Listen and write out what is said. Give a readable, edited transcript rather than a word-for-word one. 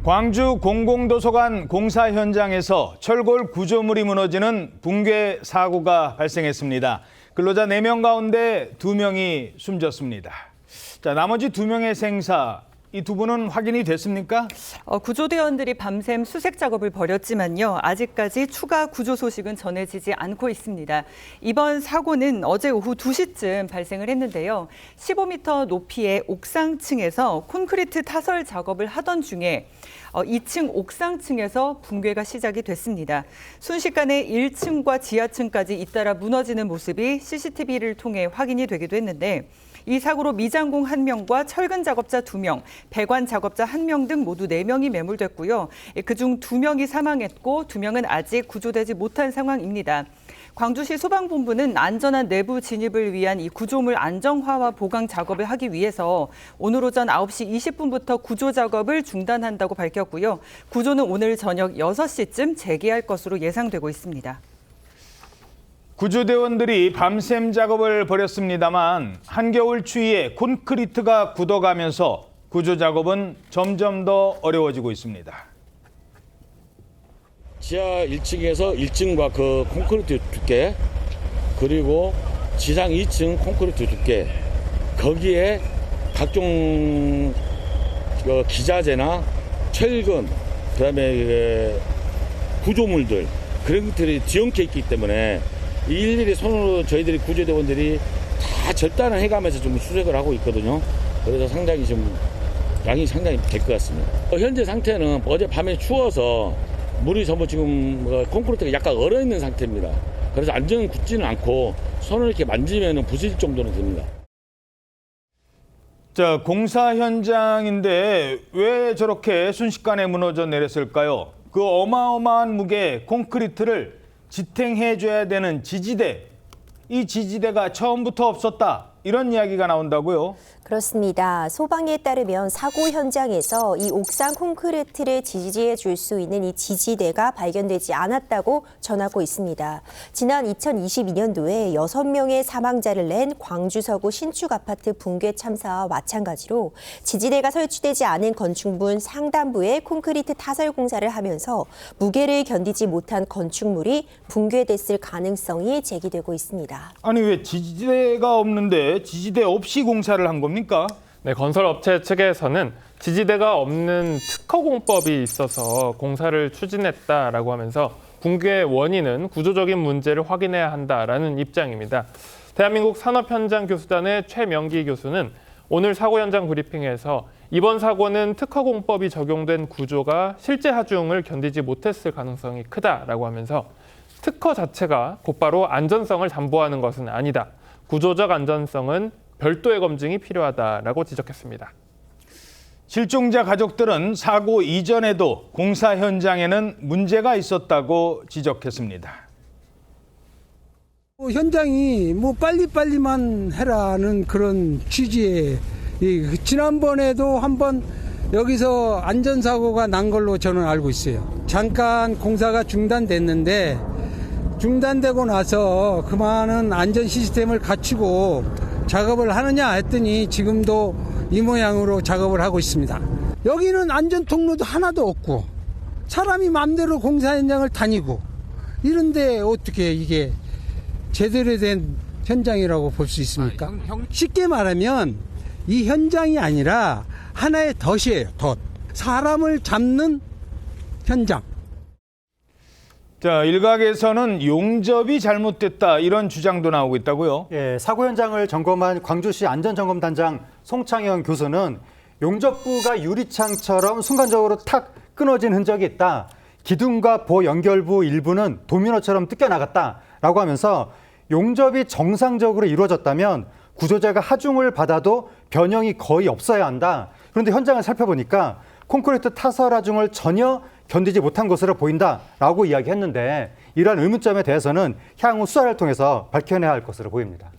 광주 공공도서관 공사 현장에서 철골 구조물이 무너지는 붕괴 사고가 발생했습니다. 근로자 4명 가운데 2명이 숨졌습니다. 자, 나머지 2명의 생사, 이 두 분은 확인이 됐습니까? 구조대원들이 밤샘 수색 작업을 벌였지만요. 아직까지 추가 구조 소식은 전해지지 않고 있습니다. 이번 사고는 어제 오후 2시쯤 발생을 했는데요. 15m 높이의 옥상층에서 콘크리트 타설 작업을 하던 중에 2층 옥상층에서 붕괴가 시작이 됐습니다. 순식간에 1층과 지하층까지 잇따라 무너지는 모습이 CCTV를 통해 확인이 되기도 했는데 이 사고로 미장공 1명과 철근 작업자 2명, 배관 작업자 1명 등 모두 4명이 매몰됐고요. 그중 2명이 사망했고 2명은 아직 구조되지 못한 상황입니다. 광주시 소방본부는 안전한 내부 진입을 위한 이 구조물 안정화와 보강 작업을 하기 위해서 오늘 오전 9시 20분부터 구조 작업을 중단한다고 밝혔고요. 구조는 오늘 저녁 6시쯤 재개할 것으로 예상되고 있습니다. 구조대원들이 밤샘 작업을 벌였습니다만 한겨울 추위에 콘크리트가 굳어가면서 구조 작업은 점점 더 어려워지고 있습니다. 지하 1층에서 1층과 그 콘크리트 두께, 그리고 지상 2층 콘크리트 두께, 거기에 각종 기자재나 철근, 그다음에 구조물들 그런 것들이 뒤엉켜 있기 때문에 일일이 손으로 저희들이 구조대원들이 다 절단을 해가면서 좀 수색을 하고 있거든요. 그래서 상당히 좀 양이 상당히 될 것 같습니다. 현재 상태는 어젯밤에 추워서 물이 전부 지금 콘크리트가 약간 얼어있는 상태입니다. 그래서 안전은 굳지는 않고 손을 이렇게 만지면 부서질 정도는 됩니다. 자, 공사 현장인데 왜 저렇게 순식간에 무너져 내렸을까요? 그 어마어마한 무게 콘크리트를 지탱해줘야 되는 지지대, 이 지지대가 처음부터 없었다, 이런 이야기가 나온다고요? 그렇습니다. 소방에 따르면 사고 현장에서 이 옥상 콘크리트를 지지해 줄 수 있는 이 지지대가 발견되지 않았다고 전하고 있습니다. 지난 2022년도에 6명의 사망자를 낸 광주 서구 신축 아파트 붕괴 참사와 마찬가지로 지지대가 설치되지 않은 건축물 상단부에 콘크리트 타설 공사를 하면서 무게를 견디지 못한 건축물이 붕괴됐을 가능성이 제기되고 있습니다. 아니, 왜 지지대가 없는데 지지대 없이 공사를 한 겁니까? 네, 건설업체 측에서는 지지대가 없는 특허공법이 있어서 공사를 추진했다라고 하면서 붕괴의 원인은 구조적인 문제를 확인해야 한다라는 입장입니다. 대한민국 산업현장교수단의 최명기 교수는 오늘 사고 현장 브리핑에서 이번 사고는 특허공법이 적용된 구조가 실제 하중을 견디지 못했을 가능성이 크다라고 하면서 특허 자체가 곧바로 안전성을 담보하는 것은 아니다. 구조적 안전성은 별도의 검증이 필요하다라고 지적했습니다. 실종자 가족들은 사고 이전에도 공사 현장에는 문제가 있었다고 지적했습니다. 현장이 빨리빨리만 해라는 그런 취지에 지난번에도 한번 여기서 안전사고가 난 걸로 저는 알고 있어요. 잠깐 공사가 중단됐는데 중단되고 나서 그만한 안전 시스템을 갖추고 작업을 하느냐 했더니 지금도 이 모양으로 작업을 하고 있습니다. 여기는 안전 통로도 하나도 없고 사람이 마음대로 공사 현장을 다니고 이런데 어떻게 이게 제대로 된 현장이라고 볼 수 있습니까? 쉽게 말하면 이 현장이 아니라 하나의 덫이에요. 덫. 사람을 잡는 현장. 자, 일각에서는 용접이 잘못됐다, 이런 주장도 나오고 있다고요? 예, 사고 현장을 점검한 광주시 안전점검단장 송창현 교수는 용접부가 유리창처럼 순간적으로 탁 끊어진 흔적이 있다. 기둥과 보 연결부 일부는 도미노처럼 뜯겨나갔다라고 하면서 용접이 정상적으로 이루어졌다면 구조자가 하중을 받아도 변형이 거의 없어야 한다. 그런데 현장을 살펴보니까 콘크리트 타설 하중을 전혀 견디지 못한 것으로 보인다라고 이야기했는데 이러한 의문점에 대해서는 향후 수사를 통해서 밝혀내야 할 것으로 보입니다.